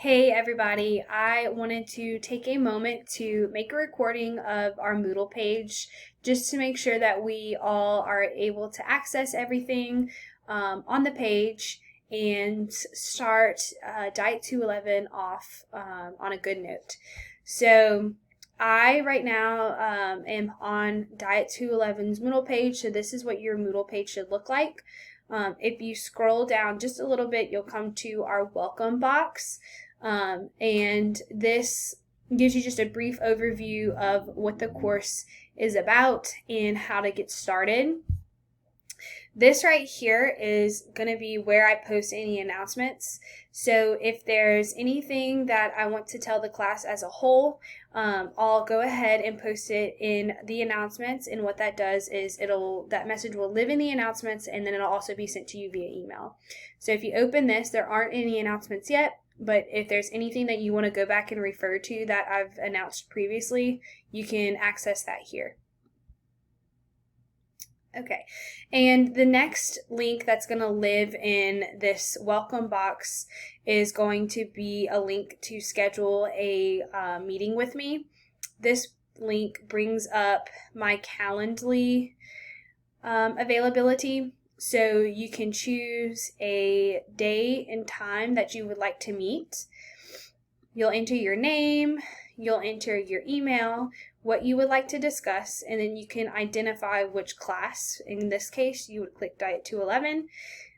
Hey everybody, I wanted to take a moment to make a recording of our Moodle page just to make sure that we all are able to access everything on the page and start Diet 211 off on a good note. So I right now am on Diet 211's Moodle page, so this is what your Moodle page should look like. If you scroll down just a little bit, you'll come to our welcome box. And this gives you just a brief overview of what the course is about and how to get started. This right here is going to be where I post any announcements. So if there's anything that I want to tell the class as a whole, I'll go ahead and post it in the announcements. And what that does is that message will live in the announcements, and then it'll also be sent to you via email. So if you open this, there aren't any announcements yet. But if there's anything that you want to go back and refer to that I've announced previously, you can access that here. Okay, and the next link that's going to live in this welcome box is going to be a link to schedule a meeting with me. This link brings up my Calendly availability. So you can choose a day and time that you would like to meet. You'll enter your name, you'll enter your email, what you would like to discuss, and then you can identify which class. In this case, you would click Diet 211,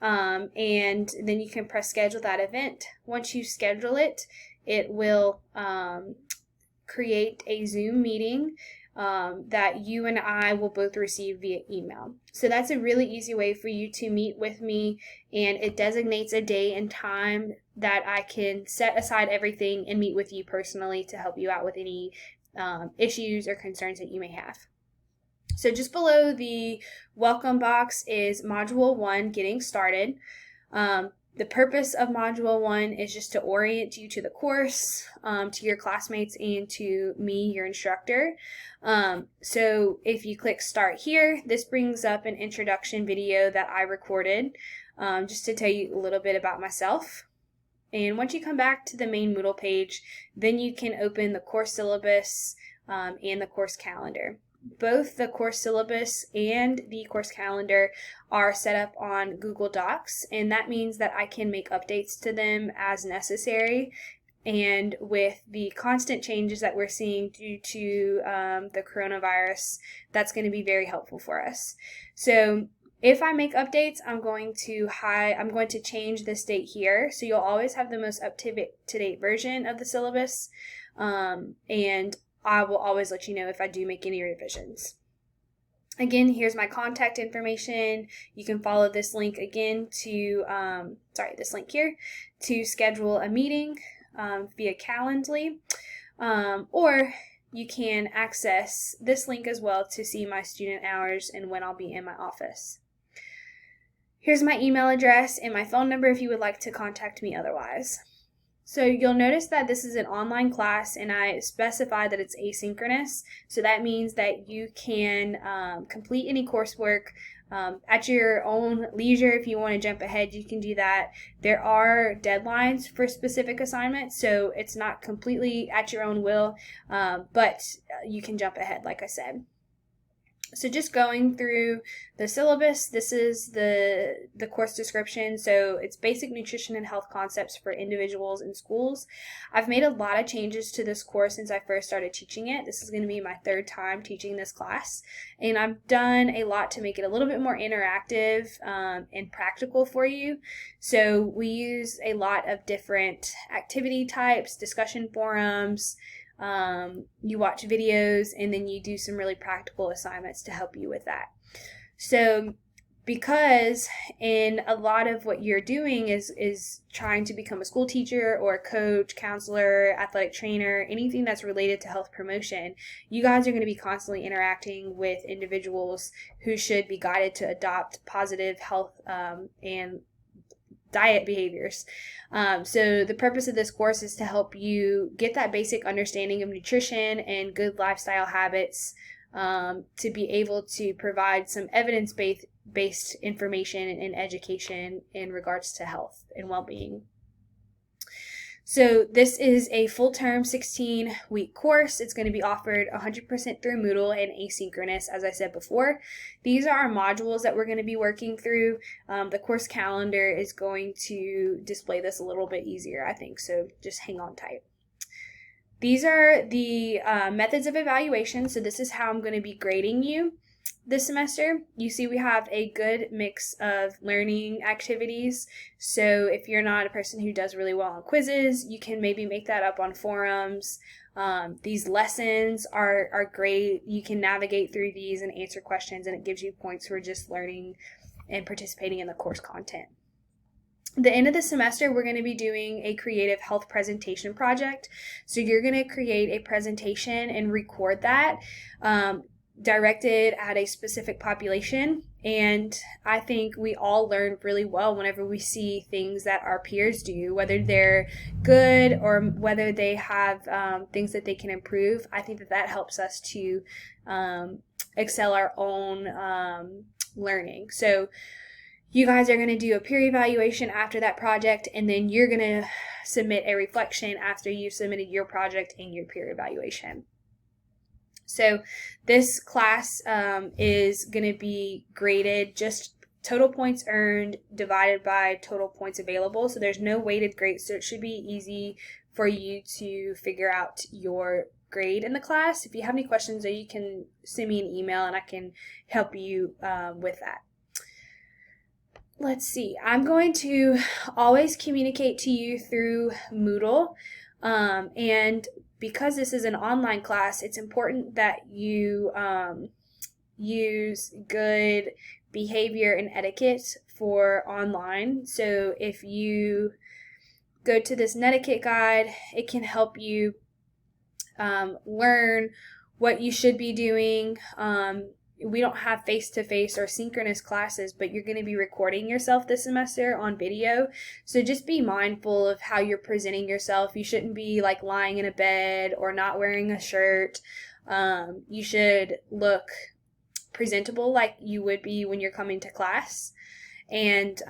and then you can press schedule that event. Once you schedule it, it will create a Zoom meeting that you and I will both receive via email. So that's a really easy way for you to meet with me, and it designates a day and time that I can set aside everything and meet with you personally to help you out with any issues or concerns that you may have. So just below the welcome box is Module 1, Getting Started. The purpose of Module 1 is just to orient you to the course, to your classmates, and to me, your instructor. So if you click Start here, this brings up an introduction video that I recorded just to tell you a little bit about myself. And once you come back to the main Moodle page, then you can open the course syllabus and the course calendar. Both the course syllabus and the course calendar are set up on Google Docs, and that means that I can make updates to them as necessary. And with the constant changes that we're seeing due to the coronavirus, that's going to be very helpful for us. So if I make updates, I'm going to change this date here, so you'll always have the most up-to-date version of the syllabus, and I will always let you know if I do make any revisions. Again, here's my contact information. You can follow this link again to, this link here to schedule a meeting via Calendly, or you can access this link as well to see my student hours and when I'll be in my office. Here's my email address and my phone number if you would like to contact me otherwise. So you'll notice that this is an online class, and I specify that it's asynchronous. So that means that you can complete any coursework at your own leisure. If you want to jump ahead, you can do that. There are deadlines for specific assignments, so it's not completely at your own will, but you can jump ahead, like I said. So just going through the syllabus, this is the course description. So it's basic nutrition and health concepts for individuals and schools. I've made a lot of changes to this course since I first started teaching it. This is going to be my third time teaching this class, and I've done a lot to make it a little bit more interactive and practical for you. So we use a lot of different activity types, discussion forums. You watch videos, and then you do some really practical assignments to help you with that. So because in a lot of what you're doing is trying to become a school teacher or a coach, counselor, athletic trainer, anything that's related to health promotion, you guys are going to be constantly interacting with individuals who should be guided to adopt positive health and diet behaviors. So the purpose of this course is to help you get that basic understanding of nutrition and good lifestyle habits to be able to provide some evidence-based information and education in regards to health and well-being. So this is a full-term 16-week course. It's going to be offered 100% through Moodle and asynchronous, as I said before. These are our modules that we're going to be working through. The course calendar is going to display this a little bit easier, I think, so just hang on tight. These are the methods of evaluation. So this is how I'm going to be grading you this semester. You see we have a good mix of learning activities. So if you're not a person who does really well on quizzes, you can maybe make that up on forums. These lessons are great. You can navigate through these and answer questions, and it gives you points for just learning and participating in the course content. At the end of the semester, we're going to be doing a creative health presentation project. So you're going to create a presentation and record that directed at a specific population. And I think we all learn really well whenever we see things that our peers do, whether they're good or whether they have things that they can improve. I think that helps us to excel our own learning. So you guys are going to do a peer evaluation after that project, and then you're going to submit a reflection after you've submitted your project and your peer evaluation. So this class is going to be graded just total points earned divided by total points available. So there's no weighted grade, so it should be easy for you to figure out your grade in the class. If you have any questions, you can send me an email and I can help you with that. Let's see, I'm going to always communicate to you through Moodle, and because this is an online class, it's important that you use good behavior and etiquette for online. So if you go to this netiquette guide, it can help you learn what you should be doing. We don't have face-to-face or synchronous classes, but you're going to be recording yourself this semester on video. So just be mindful of how you're presenting yourself. You shouldn't be like lying in a bed or not wearing a shirt. You should look presentable like you would be when you're coming to class. And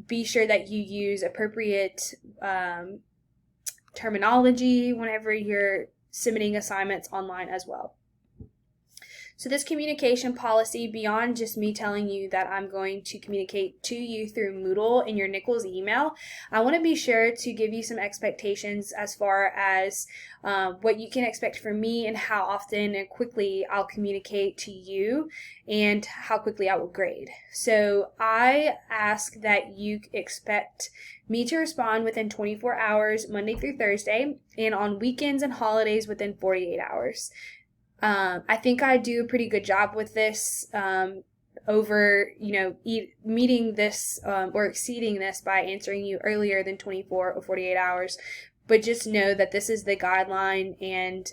be sure that you use appropriate terminology whenever you're submitting assignments online as well. So this communication policy, beyond just me telling you that I'm going to communicate to you through Moodle in your Nichols email, I want to be sure to give you some expectations as far as what you can expect from me and how often and quickly I'll communicate to you and how quickly I will grade. So I ask that you expect me to respond within 24 hours, Monday through Thursday, and on weekends and holidays within 48 hours. I think I do a pretty good job with this meeting this or exceeding this by answering you earlier than 24 or 48 hours. But just know that this is the guideline, and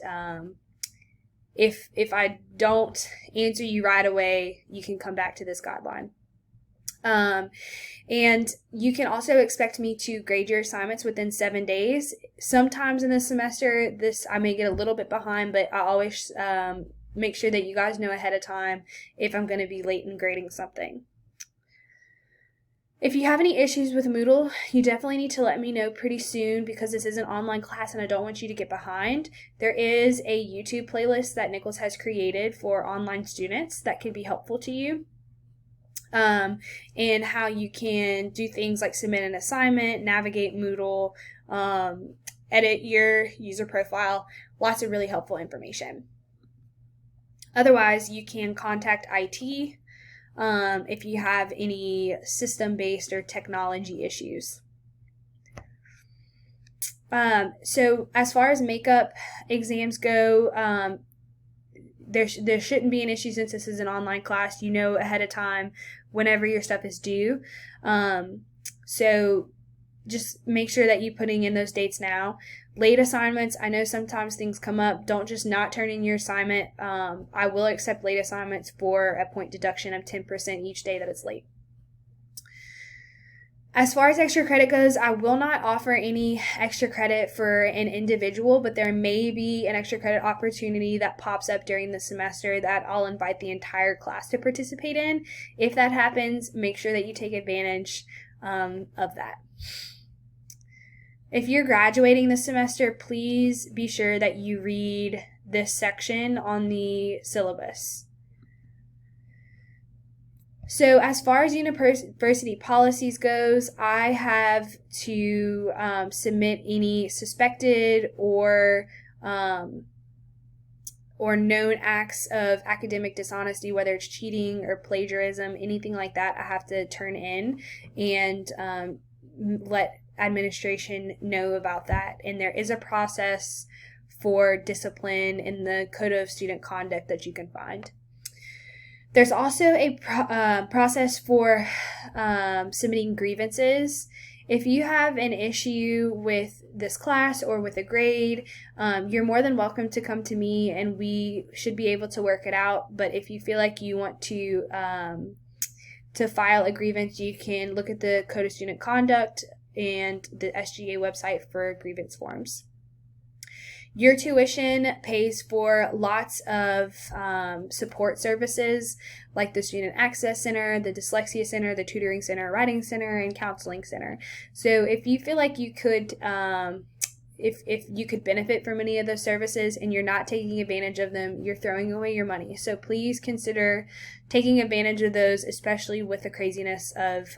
if I don't answer you right away, you can come back to this guideline. And you can also expect me to grade your assignments within 7 days. Sometimes in the semester, I may get a little bit behind, but I always make sure that you guys know ahead of time if I'm going to be late in grading something. If you have any issues with Moodle, you definitely need to let me know pretty soon, because this is an online class and I don't want you to get behind. There is a YouTube playlist that Nichols has created for online students that could be helpful to you. And how you can do things like submit an assignment, navigate Moodle, edit your user profile, lots of really helpful information. Otherwise, you can contact IT if you have any system-based or technology issues. So as far as makeup exams go, there shouldn't be an issue since this is an online class. You know ahead of time whenever your stuff is due. So just make sure that you're putting in those dates now. Late assignments, I know sometimes things come up. Don't just not turn in your assignment. I will accept late assignments for a point deduction of 10% each day that it's late. As far as extra credit goes, I will not offer any extra credit for an individual, but there may be an extra credit opportunity that pops up during the semester that I'll invite the entire class to participate in. If that happens, make sure that you take advantage of that. If you're graduating this semester, please be sure that you read this section on the syllabus. So as far as university policies goes, I have to submit any suspected or known acts of academic dishonesty, whether it's cheating or plagiarism, anything like that, I have to turn in and let administration know about that. And there is a process for discipline in the Code of Student Conduct that you can find. There's also a process for submitting grievances. If you have an issue with this class or with a grade, you're more than welcome to come to me and we should be able to work it out. But if you feel like you want to file a grievance, you can look at the Code of Student Conduct and the SGA website for grievance forms. Your tuition pays for lots of support services like the Student Access Center, the Dyslexia Center, the Tutoring Center, Writing Center, and Counseling Center. So if you feel like you could, if you could benefit from any of those services and you're not taking advantage of them, you're throwing away your money. So please consider taking advantage of those, especially with the craziness of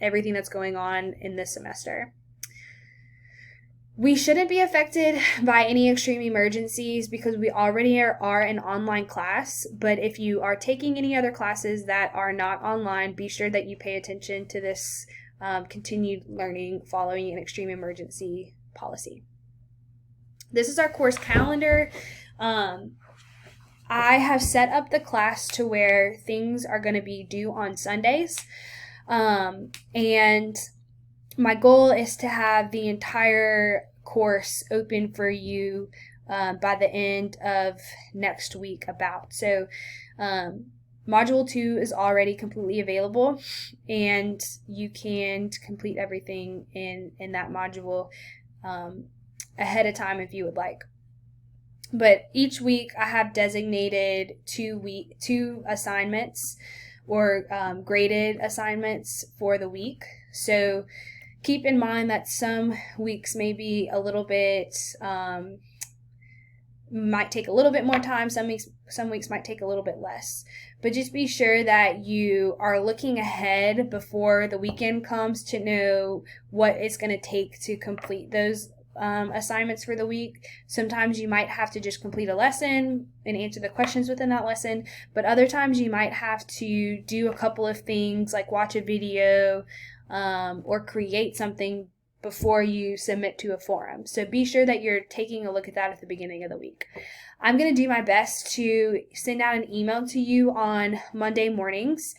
everything that's going on in this semester. We shouldn't be affected by any extreme emergencies because we already are an online class, but if you are taking any other classes that are not online, be sure that you pay attention to this continued learning following an extreme emergency policy. This is our course calendar. I have set up the class to where things are going to be due on Sundays, and my goal is to have the entire course open for you by the end of next week about. So Module 2 is already completely available and you can complete everything in that module ahead of time if you would like. But each week I have designated two assignments or graded assignments for the week. So keep in mind that some weeks may be a little bit, might take a little bit more time. Some weeks might take a little bit less. But just be sure that you are looking ahead before the weekend comes to know what it's going to take to complete those assignments for the week. Sometimes you might have to just complete a lesson and answer the questions within that lesson, but other times you might have to do a couple of things like watch a video, or create something before you submit to a forum. So be sure that you're taking a look at that at the beginning of the week. I'm going to do my best to send out an email to you on Monday mornings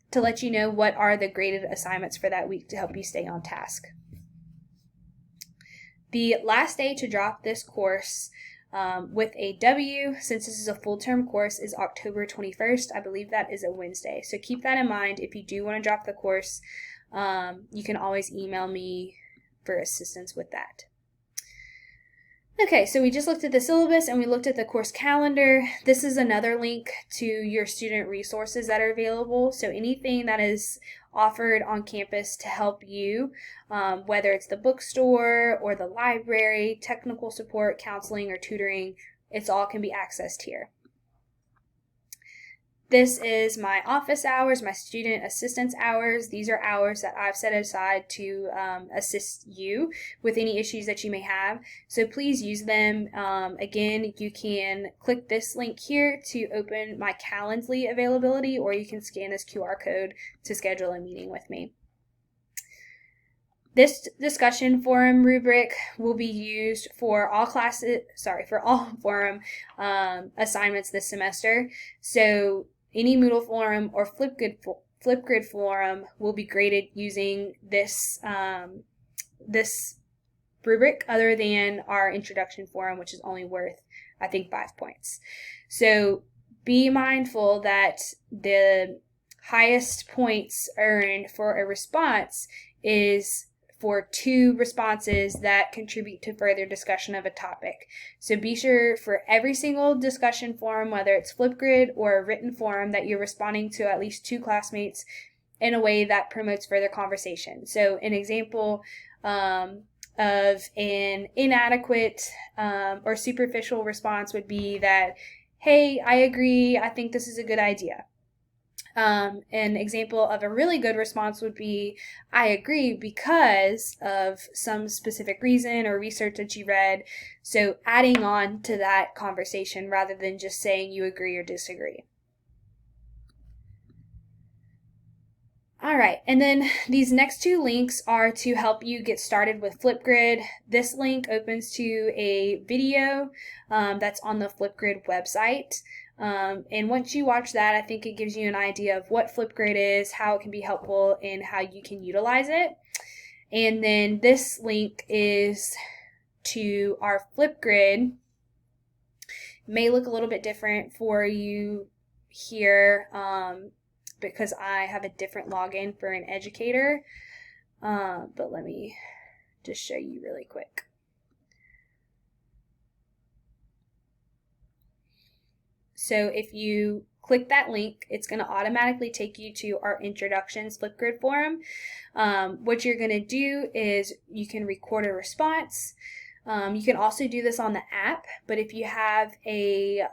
to let you know what are the graded assignments for that week to help you stay on task. The last day to drop this course with a W, since this is a full-term course, is October 21st. I believe that is a Wednesday. So keep that in mind. If you do want to drop the course, you can always email me for assistance with that. Okay, so we just looked at the syllabus and we looked at the course calendar. This is another link to your student resources that are available. So anything that is offered on campus to help you, whether it's the bookstore or the library, technical support, counseling, or tutoring, it's all can be accessed here. This is my office hours, my student assistance hours. These are hours that I've set aside to assist you with any issues that you may have. So please use them. Again, you can click this link here to open my Calendly availability, or you can scan this QR code to schedule a meeting with me. This discussion forum rubric will be used for all forum assignments this semester. So any Moodle forum or Flipgrid forum will be graded using this this rubric, other than our introduction forum, which is only worth, I think, 5 points. So be mindful that the highest points earned for a response is for 2 responses that contribute to further discussion of a topic. So be sure for every single discussion forum, whether it's Flipgrid or a written forum, that you're responding to at least 2 classmates in a way that promotes further conversation. So an example, of an inadequate or superficial response would be that, hey, I agree, I think this is a good idea. An example of a really good response would be, I agree because of some specific reason or research that you read. So adding on to that conversation rather than just saying you agree or disagree. All right, and then these next two links are to help you get started with Flipgrid. This link opens to a video that's on the Flipgrid website. And once you watch that, I think it gives you an idea of what Flipgrid is, how it can be helpful, and how you can utilize it. And then this link is to our Flipgrid. It may look a little bit different for you here because I have a different login for an educator. But let me just show you really quick. So if you click that link, it's going to automatically take you to our Introductions Flipgrid forum. What you're going to do is you can record a response. You can also do this on the app, but if you have a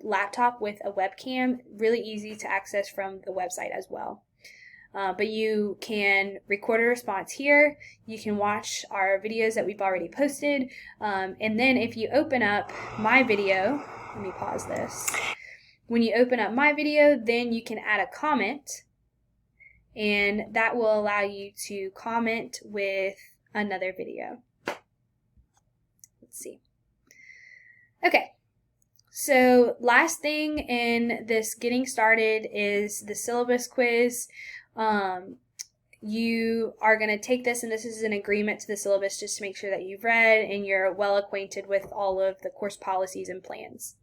laptop with a webcam, really easy to access from the website as well. But you can record a response here. You can watch our videos that we've already posted. And then if you open up my video, let me pause this. When you open up my video, then you can add a comment, and that will allow you to comment with another video. Let's see. Okay. So last thing in this getting started is the syllabus quiz. You are going to take this, and this is an agreement to the syllabus just to make sure that you've read and you're well acquainted with all of the course policies and plans.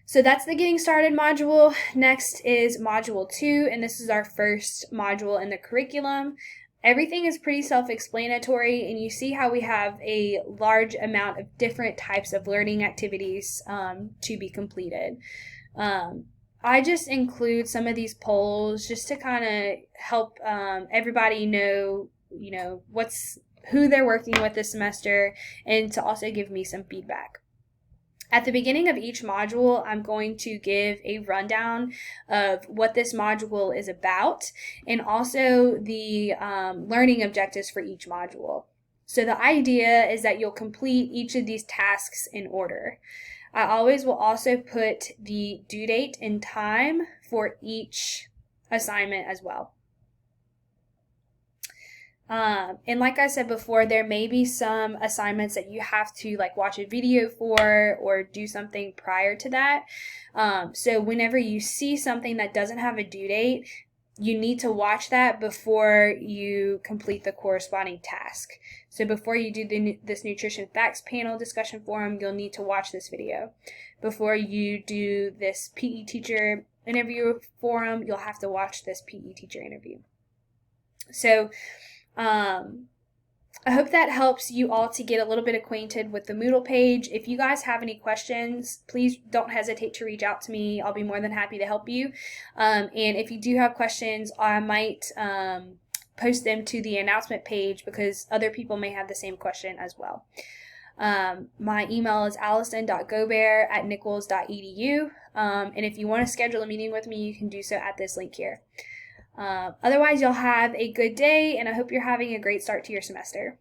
So that's the getting started module. Next is module 2, and this is our first module in the curriculum. Everything is pretty self-explanatory, and you see how we have a large amount of different types of learning activities to be completed. I just include some of these polls just to kind of help everybody know, who they're working with this semester, and to also give me some feedback. At the beginning of each module, I'm going to give a rundown of what this module is about and also the learning objectives for each module. So the idea is that you'll complete each of these tasks in order. I always will also put the due date and time for each assignment as well. And like I said before, there may be some assignments that you have to watch a video for or do something prior to that. So whenever you see something that doesn't have a due date, you need to watch that before you complete the corresponding task. So before you do this nutrition facts panel discussion forum, you'll need to watch this video. Before you do this PE teacher interview forum, you'll have to watch this PE teacher interview. So I hope that helps you all to get a little bit acquainted with the Moodle page. If you guys have any questions, please don't hesitate to reach out to me. I'll be more than happy to help you. And if you do have questions, I might post them to the announcement page because other people may have the same question as well. My email is allison.gobert@nichols.edu. And if you want to schedule a meeting with me, you can do so at this link here. Otherwise, you'll have a good day, and I hope you're having a great start to your semester.